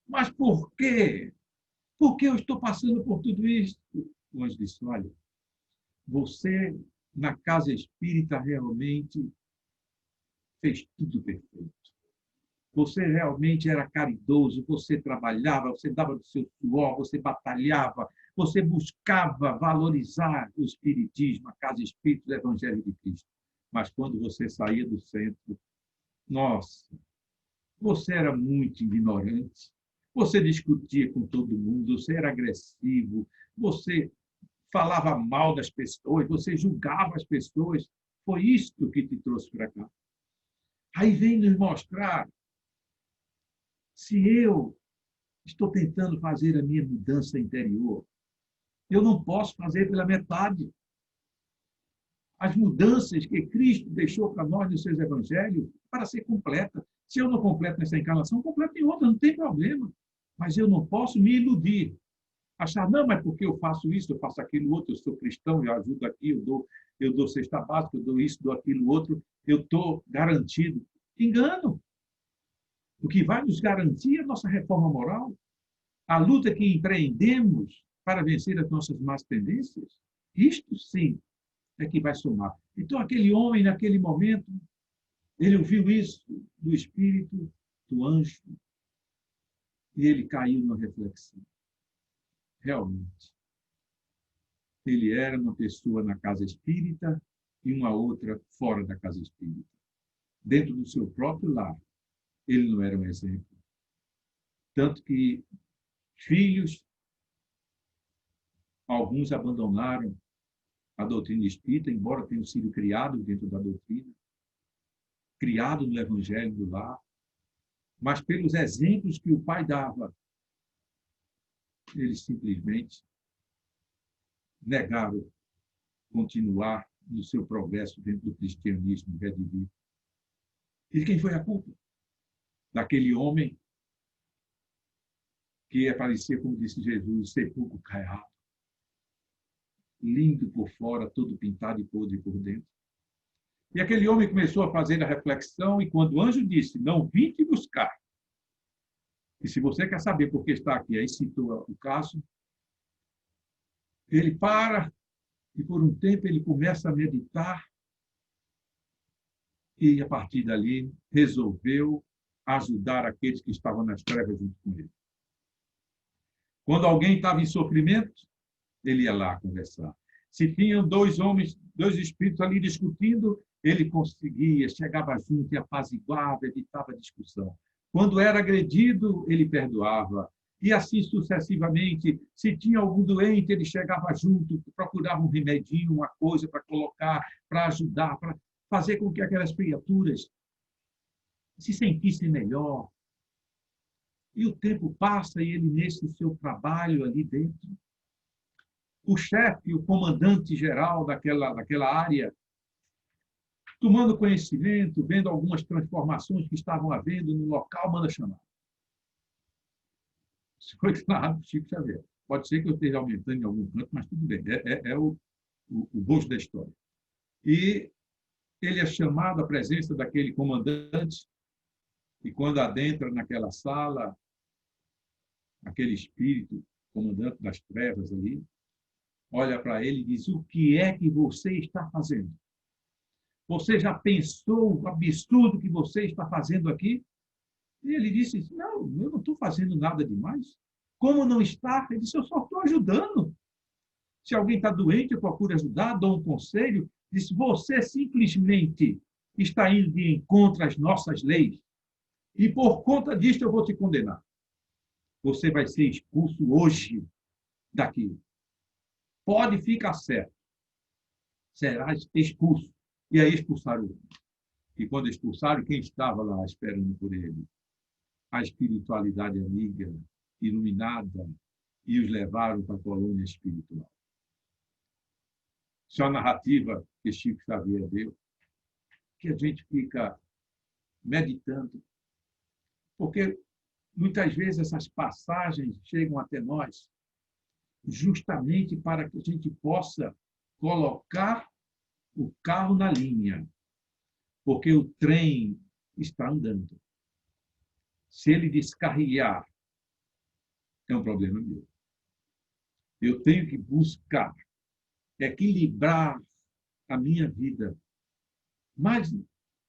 Mas por quê? Por que eu estou passando por tudo isso? O anjo disse: olha, você, na casa espírita, realmente fez tudo perfeito. Você realmente era caridoso, você trabalhava, você dava do seu suor, você batalhava, você buscava valorizar o espiritismo, a casa espírita do Evangelho de Cristo. Mas quando você saía do centro, nossa, você era muito ignorante, você discutia com todo mundo, você era agressivo, você falava mal das pessoas, você julgava as pessoas. Foi isto que te trouxe para cá. Aí vem nos mostrar se eu estou tentando fazer a minha mudança interior. Eu não posso fazer pela metade. As mudanças que Cristo deixou para nós nos seus evangelhos, para ser completa. Se eu não completo nessa encarnação, completo em outra, não tem problema. Mas eu não posso me iludir. Achar: não, mas porque eu faço isso, eu faço aquilo outro, eu sou cristão, eu ajudo aqui, eu dou cesta básica, eu dou isso, dou aquilo outro, eu estou garantido. Engano. O que vai nos garantir é a nossa reforma moral, a luta que empreendemos para vencer as nossas más tendências. Isto sim é que vai somar. Então, aquele homem, naquele momento, ele ouviu isso do Espírito quarto anjo e ele caiu na reflexão. Realmente, ele era uma pessoa na casa espírita e uma outra fora da casa espírita. Dentro do seu próprio lar, ele não era um exemplo. Tanto que filhos, alguns abandonaram a doutrina espírita, embora tenham sido criados dentro da doutrina, criados no evangelho do lar, mas pelos exemplos que o pai dava, eles simplesmente negaram continuar no seu progresso dentro do cristianismo redivivo. E quem foi a culpa? Daquele homem que aparecia, como disse Jesus, sepulcro caiado, lindo por fora, todo pintado e podre por dentro. E aquele homem começou a fazer a reflexão, e quando o anjo disse, não vim te buscar, e se você quer saber por que está aqui, aí citou o caso, ele para, e por um tempo ele começa a meditar, e a partir dali resolveu ajudar aqueles que estavam nas trevas junto com ele. Quando alguém estava em sofrimento, ele ia lá conversar. Se tinham dois homens, dois espíritos ali discutindo, ele conseguia, chegava junto e apaziguava, evitava a discussão. Quando era agredido, ele perdoava. E assim sucessivamente. Se tinha algum doente, ele chegava junto, procurava um remedinho, uma coisa para colocar, para ajudar, para fazer com que aquelas criaturas se sentissem melhor. E o tempo passa e ele, nesse seu trabalho ali dentro, o chefe, o comandante-geral daquela área, tomando conhecimento, vendo algumas transformações que estavam havendo no local, manda chamar. Isso foi narrado por Chico Xavier. Pode ser que eu esteja aumentando em algum canto, mas tudo bem. É o gosto da história. E ele é chamado à presença daquele comandante, e quando adentra naquela sala, aquele espírito, comandante das trevas ali, olha para ele e diz, o que é que você está fazendo? Você já pensou o absurdo que você está fazendo aqui? E ele disse, não, eu não estou fazendo nada demais. Como não está? Ele disse, eu só estou ajudando. Se alguém está doente, eu procuro ajudar, dou um conselho. Disse, você simplesmente está indo de encontro às nossas leis. E por conta disso eu vou te condenar. Você vai ser expulso hoje daqui. Pode ficar certo. Será expulso. E aí expulsaram ele. E quando expulsaram, quem estava lá esperando por ele? A espiritualidade amiga, iluminada, e os levaram para a colônia espiritual. Isso é a narrativa que Chico Xavier deu, que a gente fica meditando, porque muitas vezes essas passagens chegam até nós justamente para que a gente possa colocar o carro na linha, porque o trem está andando. Se ele descarrilar, é um problema meu. Eu tenho que buscar equilibrar a minha vida. Mas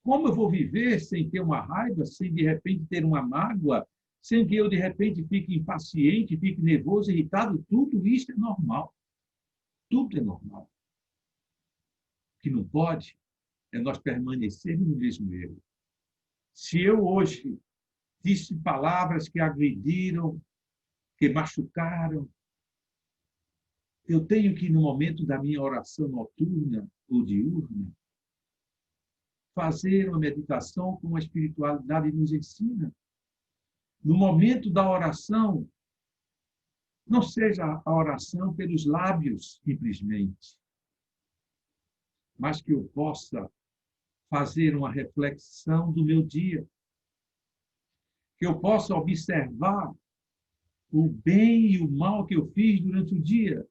como eu vou viver sem ter uma raiva, sem de repente ter uma mágoa, sem que eu de repente fique impaciente, fique nervoso, irritado? Tudo isso é normal. Tudo é normal. O que não pode é nós permanecermos no mesmo erro. Se eu hoje disse palavras que agrediram, que machucaram, eu tenho que, no momento da minha oração noturna ou diurna, fazer uma meditação como a espiritualidade nos ensina. No momento da oração, não seja a oração pelos lábios, simplesmente, mas que eu possa fazer uma reflexão do meu dia, que eu possa observar o bem e o mal que eu fiz durante o dia,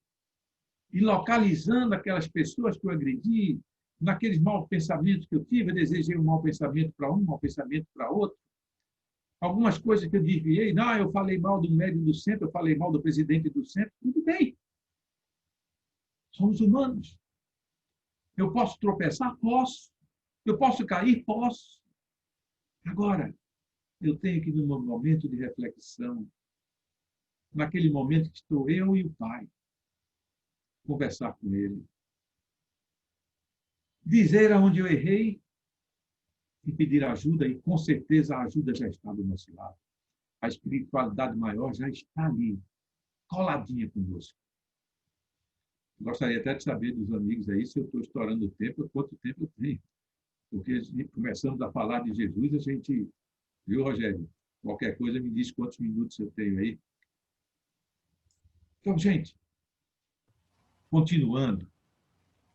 e localizando aquelas pessoas que eu agredi, naqueles maus pensamentos que eu tive, eu desejei um mau pensamento para um mau pensamento para outro. Algumas coisas que eu desviei, não, eu falei mal do médico do centro, eu falei mal do presidente do centro, tudo bem. Somos humanos. Eu posso tropeçar? Posso. Eu posso cair? Posso. Agora, eu tenho que, num momento de reflexão, naquele momento que estou eu e o Pai, conversar com Ele, dizer aonde eu errei e pedir ajuda, e com certeza a ajuda já está do nosso lado. A espiritualidade maior já está ali, coladinha conosco. Gostaria até de saber dos amigos aí se eu estou estourando o tempo, quanto tempo eu tenho. Porque começamos a falar de Jesus, a gente... Viu, Rogério? Qualquer coisa me diz quantos minutos eu tenho aí. Então, gente, continuando,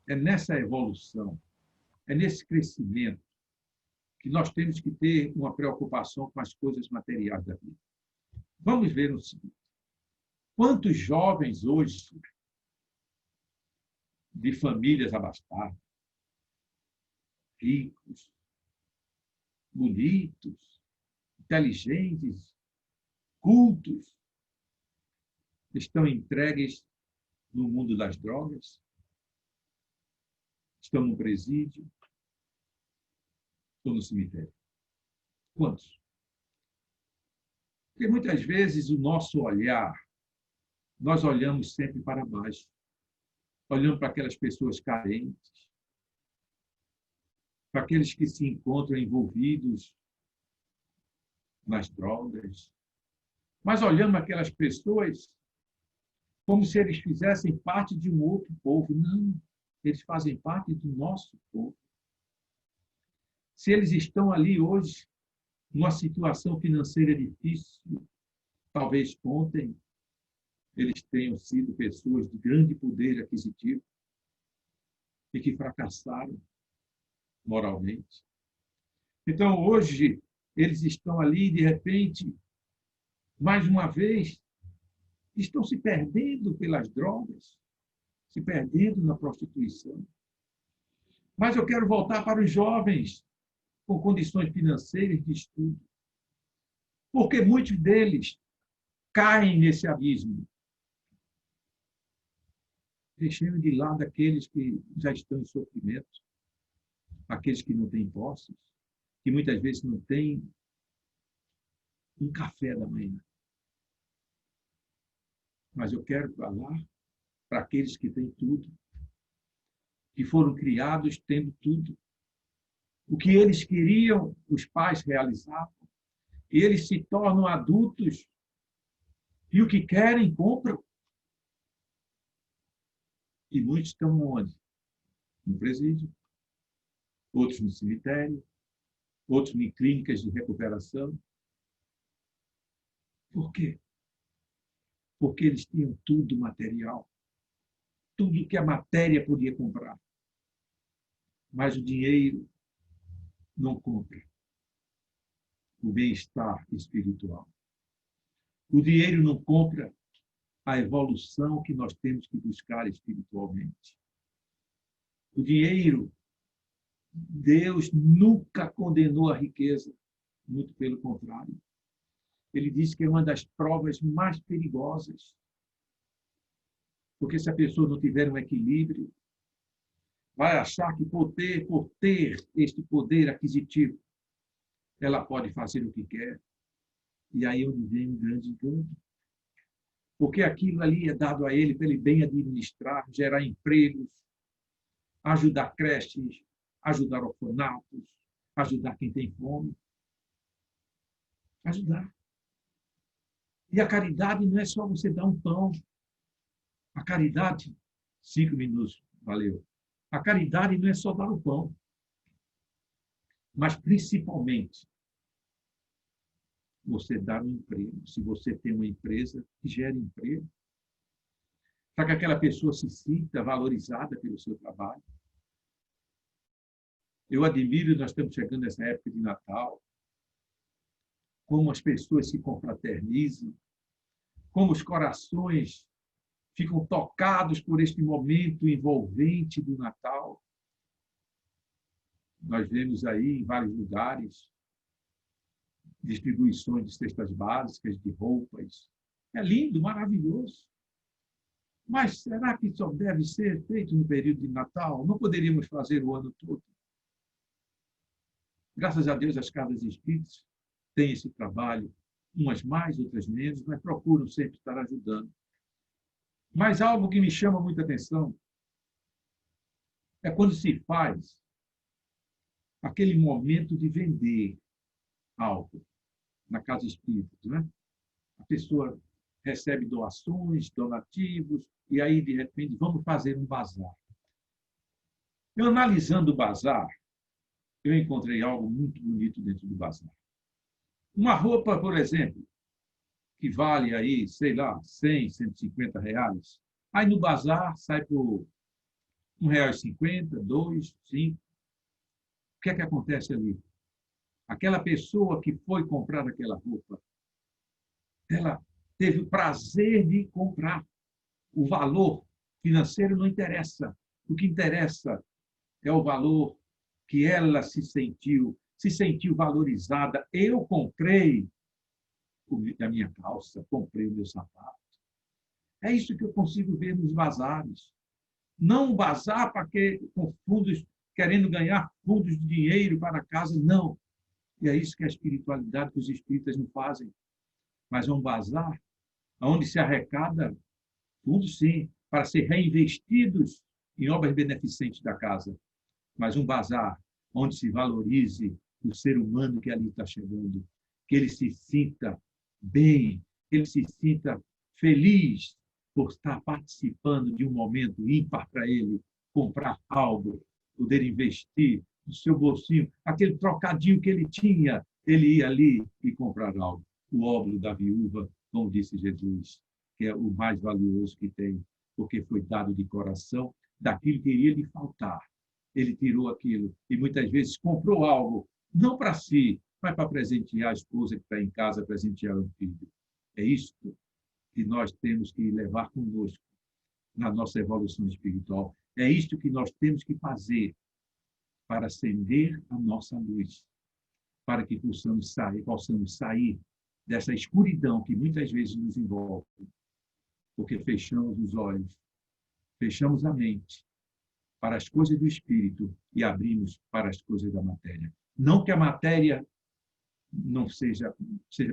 é nessa evolução, é nesse crescimento que nós temos que ter uma preocupação com as coisas materiais da vida. Vamos ver o seguinte. Quantos jovens hoje, de famílias abastadas, ricos, bonitos, inteligentes, cultos, estão entregues no mundo das drogas, estão no presídio, estão no cemitério. Quantos? Porque muitas vezes o nosso olhar, nós olhamos sempre para baixo, olhando para aquelas pessoas carentes, para aqueles que se encontram envolvidos nas drogas, mas olhando aquelas pessoas como se eles fizessem parte de um outro povo. Não, eles fazem parte do nosso povo. Se eles estão ali hoje, numa situação financeira difícil, talvez ontem eles tenham sido pessoas de grande poder aquisitivo e que fracassaram moralmente. Então, hoje, eles estão ali, de repente, mais uma vez, estão se perdendo pelas drogas, se perdendo na prostituição. Mas eu quero voltar para os jovens com condições financeiras de estudo, porque muitos deles caem nesse abismo, deixando de lado aqueles que já estão em sofrimento, aqueles que não têm posses, que muitas vezes não têm um café da manhã. Mas eu quero falar para aqueles que têm tudo, que foram criados tendo tudo. O que eles queriam, os pais realizavam. E eles se tornam adultos e o que querem, compram. E muitos estão onde? No presídio, outros no cemitério, outros em clínicas de recuperação. Por quê? Porque eles tinham tudo material, tudo que a matéria podia comprar. Mas o dinheiro não compra o bem-estar espiritual. O dinheiro não compra a evolução que nós temos que buscar espiritualmente. O dinheiro, Deus nunca condenou a riqueza, muito pelo contrário. Ele disse que é uma das provas mais perigosas. Porque se a pessoa não tiver um equilíbrio, vai achar que por ter este poder aquisitivo, ela pode fazer o que quer. E aí é onde vem um grande engano. Porque aquilo ali é dado a ele para ele bem administrar, gerar empregos, ajudar creches, ajudar orfanatos, ajudar quem tem fome. Ajudar. E a caridade não é só você dar um pão. A caridade, 5 minutos, valeu. A caridade não é só dar o pão, mas principalmente você dar um emprego. Se você tem uma empresa que gere emprego, para que aquela pessoa se sinta valorizada pelo seu trabalho. Eu admiro, nós estamos chegando nessa época de Natal, como as pessoas se confraternizam, como os corações ficam tocados por este momento envolvente do Natal. Nós vemos aí em vários lugares distribuições de cestas básicas, de roupas. É lindo, maravilhoso. Mas será que só deve ser feito no período de Natal? Não poderíamos fazer o ano todo? Graças a Deus, as casas espíritas têm esse trabalho, umas mais, outras menos, mas procuram sempre estar ajudando. Mas algo que me chama muita atenção é quando se faz aquele momento de vender algo na casa espírita, né? A pessoa recebe doações, donativos, e aí, de repente, vamos fazer um bazar. Eu, analisando o bazar, eu encontrei algo muito bonito dentro do bazar. Uma roupa, por exemplo, que vale aí, sei lá, 100, 150 reais. Aí no bazar sai por R$ 1,50, 2, 5. O que é que acontece ali? Aquela pessoa que foi comprar aquela roupa, ela teve o prazer de comprar. O valor financeiro não interessa. O que interessa é o valor que ela se sentiu valorizada. Eu comprei a minha calça, comprei o meu sapato. É isso que eu consigo ver nos bazares. Não um bazar para que, com fundos, querendo ganhar fundos de dinheiro para casa, não. E é isso que a espiritualidade, que os espíritas não fazem. Mas é um bazar onde se arrecada fundos, sim, para ser reinvestidos em obras beneficentes da casa. Mas um bazar onde se valorize o ser humano que ali está chegando, que ele se sinta bem, que ele se sinta feliz por estar participando de um momento ímpar para ele, comprar algo, poder investir no seu bolsinho, aquele trocadinho que ele tinha, ele ia ali e comprar algo. O óbolo da viúva, como disse Jesus, que é o mais valioso que tem, porque foi dado de coração daquilo que iria lhe faltar. Ele tirou aquilo e muitas vezes comprou algo, não para si, mas para presentear a esposa que está em casa, presentear o filho. É isso que nós temos que levar conosco na nossa evolução espiritual. É isto que nós temos que fazer para acender a nossa luz, para que possamos sair dessa escuridão que muitas vezes nos envolve, porque fechamos os olhos, fechamos a mente para as coisas do espírito e abrimos para as coisas da matéria. Não que a matéria não seja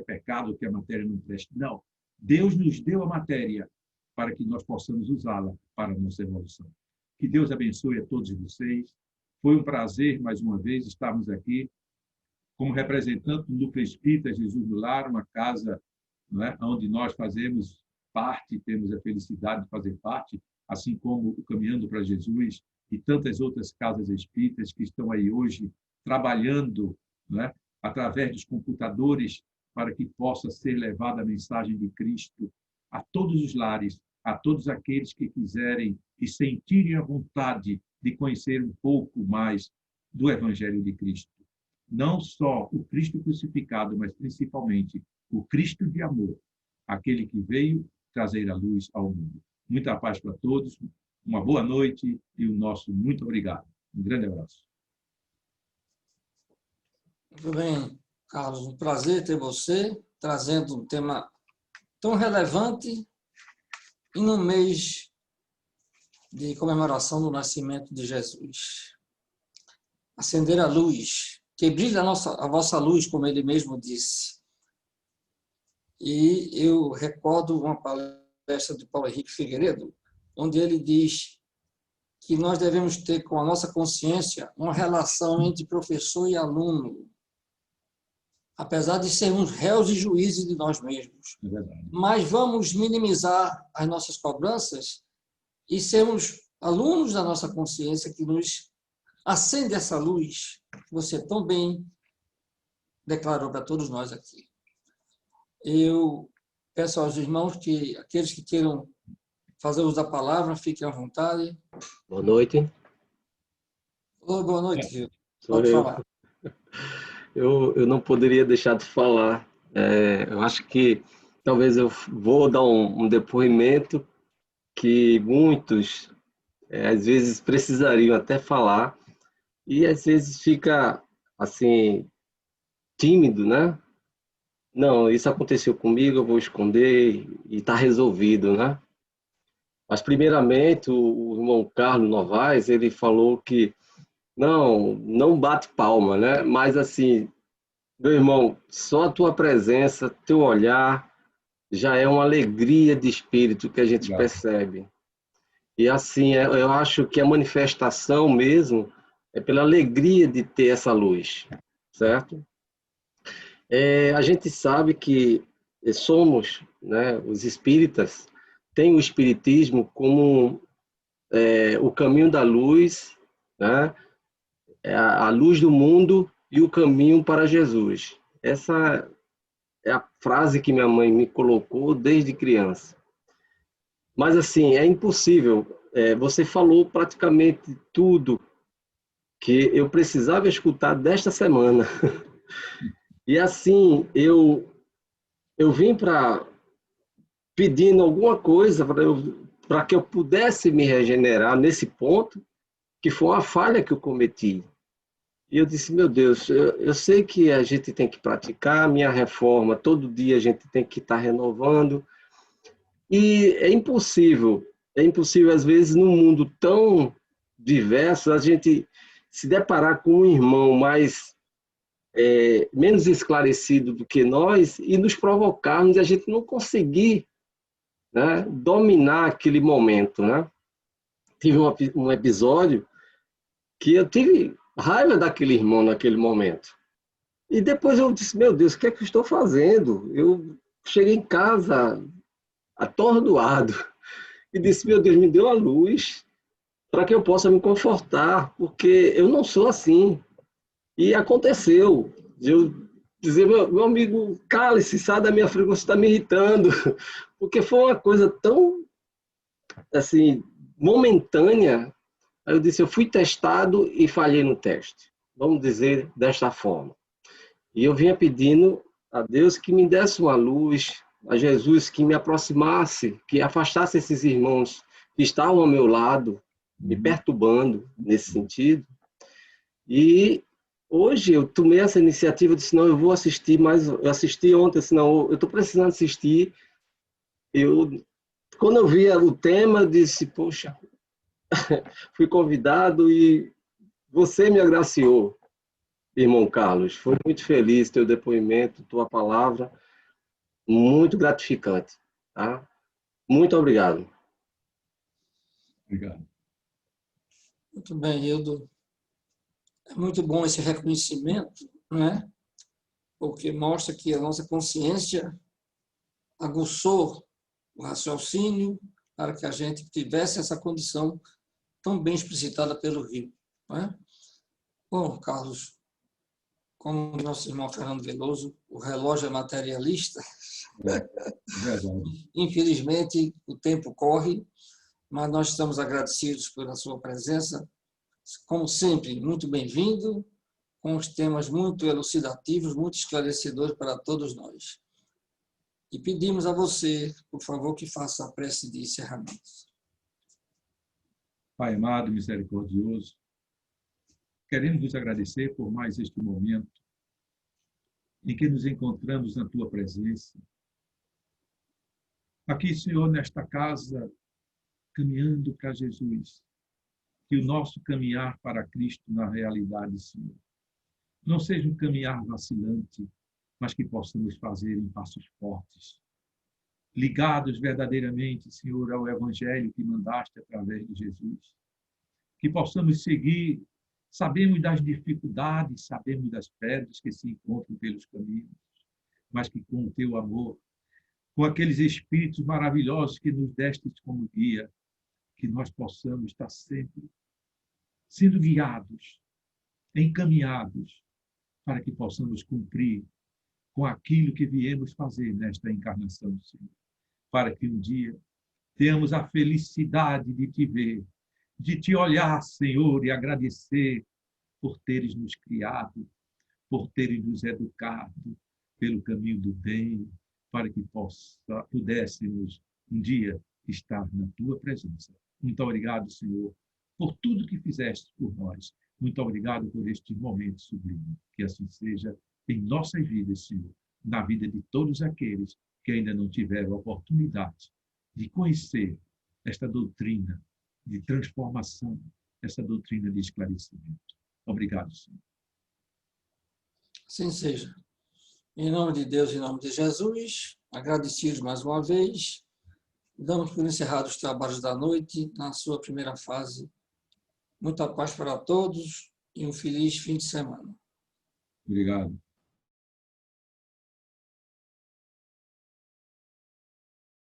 pecado, que a matéria não preste. Não. Deus nos deu a matéria para que nós possamos usá-la para a nossa evolução. Que Deus abençoe a todos vocês. Foi um prazer, mais uma vez, estarmos aqui como representante do Núcleo Espírita Jesus do Lar, uma casa, não é, onde nós fazemos parte, temos a felicidade de fazer parte, assim como o Caminhando para Jesus e tantas outras casas espíritas que estão aí hoje trabalhando, não é, através dos computadores para que possa ser levada a mensagem de Cristo a todos os lares, a todos aqueles que quiserem e sentirem a vontade de conhecer um pouco mais do Evangelho de Cristo. Não só o Cristo crucificado, mas principalmente o Cristo de amor, aquele que veio trazer a luz ao mundo. Muita paz para todos, uma boa noite e o nosso muito obrigado. Um grande abraço. Muito bem, Carlos, um prazer ter você trazendo um tema tão relevante e no mês de comemoração do nascimento de Jesus. Acender a luz, que brilhe a vossa luz, como ele mesmo disse. E eu recordo uma palestra de Paulo Henrique Figueiredo, onde ele diz que nós devemos ter com a nossa consciência uma relação entre professor e aluno, apesar de sermos réus e juízes de nós mesmos. É verdade. Mas vamos minimizar as nossas cobranças e sermos alunos da nossa consciência que nos acende essa luz que você tão bem declarou para todos nós aqui. Eu peço aos irmãos que aqueles que queiram fazer uso da palavra, fiquem à vontade. Boa noite. Boa noite, Gil. Sou Pode eu. falar. Eu não poderia deixar de falar. Eu acho que talvez eu vou dar um depoimento que muitos, às vezes, precisariam até falar e, às vezes, fica, assim, tímido, né? Não, isso aconteceu comigo, eu vou esconder e está resolvido, né? Mas, primeiramente, o irmão Carlos Novaes, ele falou que não bate palma, né? Mas, assim, Meu irmão, só a tua presença, teu olhar, já é uma alegria de espírito que a gente Obrigado. percebe. E assim, eu acho que a manifestação mesmo é pela alegria de ter essa luz, certo? A gente sabe que somos, né, os espíritas, tem o espiritismo como o caminho da luz, né, a luz do mundo e o caminho para Jesus. Essa é a frase que minha mãe me colocou desde criança. Mas assim, é impossível. Você falou praticamente tudo que eu precisava escutar desta semana. E assim, eu vim para pedindo alguma coisa para que eu pudesse me regenerar nesse ponto, que foi uma falha que eu cometi. E eu disse, meu Deus, eu sei que a gente tem que praticar a minha reforma, todo dia a gente tem que estar renovando, e é impossível às vezes num mundo tão diverso, a gente se deparar com um irmão mais menos esclarecido do que nós e nos provocarmos e a gente não conseguir, né, dominar aquele momento, né? Tive um episódio que eu tive raiva daquele irmão naquele momento. E depois eu disse, meu Deus, o que é que eu estou fazendo? Eu cheguei em casa atordoado e disse, meu Deus, me deu a luz para que eu possa me confortar, porque eu não sou assim. E aconteceu. Eu dizer, meu amigo, cale-se, sai da minha frente, você está me irritando. Porque foi uma coisa tão, assim, momentânea. Aí eu disse, eu fui testado e falhei no teste. Vamos dizer desta forma. E eu vinha pedindo a Deus que me desse uma luz, a Jesus que me aproximasse, que afastasse esses irmãos que estavam ao meu lado, me perturbando nesse sentido. E hoje eu tomei essa iniciativa, disse, não, eu vou assistir, mas eu assisti ontem, disse, não, eu estou precisando assistir. Quando eu via o tema, eu disse, poxa, fui convidado e você me agraciou, irmão Carlos. Foi muito feliz teu depoimento, tua palavra, muito gratificante. Tá? Muito obrigado. Obrigado. Muito bem, Hildo. É muito bom esse reconhecimento, né? Porque mostra que a nossa consciência aguçou o raciocínio para que a gente tivesse essa condição tão bem explicitada pelo Rio. Né? Bom, Carlos, como nosso irmão Fernando Veloso, o relógio é materialista. Verdade. Infelizmente, o tempo corre, mas nós estamos agradecidos pela sua presença. Como sempre, muito bem-vindo, com os temas muito elucidativos, muito esclarecedores para todos nós. E pedimos a você, por favor, que faça a prece de encerramento. Pai amado, misericordioso, queremos nos agradecer por mais este momento em que nos encontramos na Tua presença. Aqui, Senhor, nesta casa, caminhando para Jesus, que o nosso caminhar para Cristo na realidade, Senhor, não seja um caminhar vacilante, mas que possamos fazer em passos fortes, ligados verdadeiramente, Senhor, ao Evangelho que mandaste através de Jesus. Que possamos seguir, sabemos das dificuldades, sabemos das pedras que se encontram pelos caminhos, mas que com o teu amor, com aqueles espíritos maravilhosos que nos deste como guia, que nós possamos estar sempre sendo guiados, encaminhados, para que possamos cumprir com aquilo que viemos fazer nesta encarnação, Senhor. Para que um dia tenhamos a felicidade de te ver, de te olhar, Senhor, e agradecer por teres nos criado, por teres nos educado pelo caminho do bem, para que pudéssemos um dia estar na tua presença. Muito obrigado, Senhor, por tudo que fizeste por nós. Muito obrigado por este momento sublime. Que assim seja em nossas vidas, Senhor, na vida de todos aqueles que ainda não tiveram a oportunidade de conhecer esta doutrina de transformação, essa doutrina de esclarecimento. Obrigado, Senhor. Assim seja. Em nome de Deus, em nome de Jesus, agradecidos mais uma vez, damos por encerrados os trabalhos da noite, na sua primeira fase. Muita paz para todos e um feliz fim de semana. Obrigado.